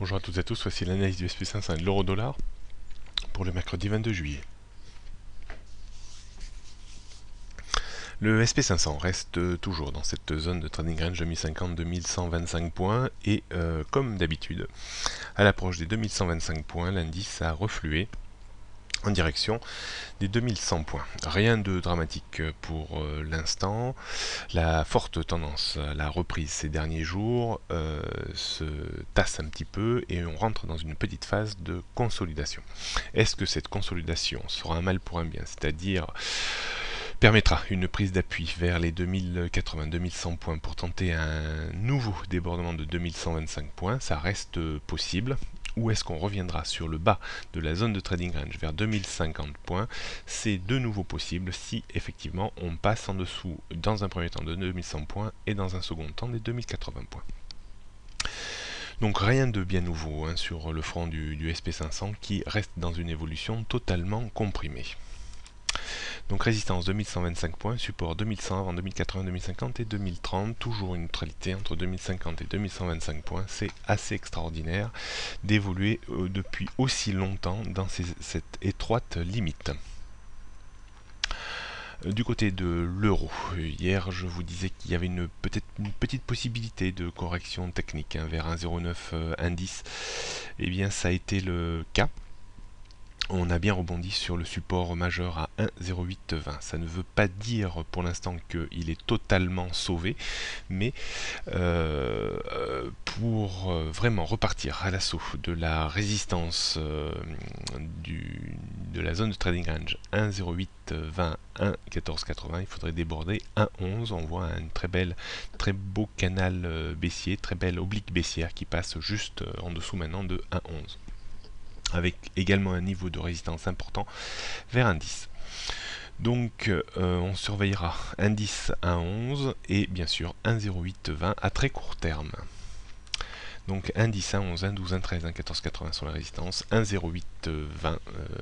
Bonjour à toutes et à tous, voici l'analyse du SP500 et de l'euro-dollar pour le mercredi 22 juillet. Le SP500 reste toujours dans cette zone de trading range 2050-2125 points et comme d'habitude, à l'approche des 2125 points, l'indice a reflué en direction des 2100 points. Rien de dramatique pour l'instant. La forte tendance à la reprise ces derniers jours se tasse un petit peu et on rentre dans une petite phase de consolidation. Est-ce que cette consolidation sera un mal pour un bien, c'est-à-dire permettra une prise d'appui vers les 2080-2100 points pour tenter un nouveau débordement de 2125 points? Ça reste possible. Ou est-ce qu'on reviendra sur le bas de la zone de trading range vers 2050 points? C'est de nouveau possible si effectivement on passe en dessous dans un premier temps de 2100 points et dans un second temps des 2080 points. Donc rien de bien nouveau sur le front du SP500 qui reste dans une évolution totalement comprimée. Donc résistance 2125 points, support 2100 avant 2080, 2050 et 2030, toujours une neutralité entre 2050 et 2125 points. C'est assez extraordinaire d'évoluer depuis aussi longtemps dans cette étroite limite. Du côté de l'euro, hier je vous disais qu'il y avait peut-être une petite possibilité de correction technique vers 1,09 indice. Et bien ça a été le cas. On a bien rebondi sur le support majeur à 1,0820. Ça ne veut pas dire pour l'instant qu'il est totalement sauvé, mais pour vraiment repartir à l'assaut de la résistance de la zone de trading range 1,0820, 1,1480, il faudrait déborder 1,11. On voit un très beau canal baissier, très belle oblique baissière qui passe juste en dessous maintenant de 1,11. Avec également un niveau de résistance important vers un 10. Donc on surveillera un 10, un 11 et bien sûr un 0,820 à très court terme. Donc un 10, un 11, un 12, un 13, un 14, 80 sur la résistance, un 0,820,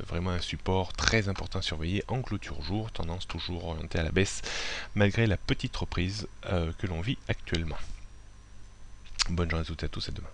vraiment un support très important à surveiller en clôture jour, tendance toujours orientée à la baisse malgré la petite reprise que l'on vit actuellement. Bonne journée à toutes et à tous et demain.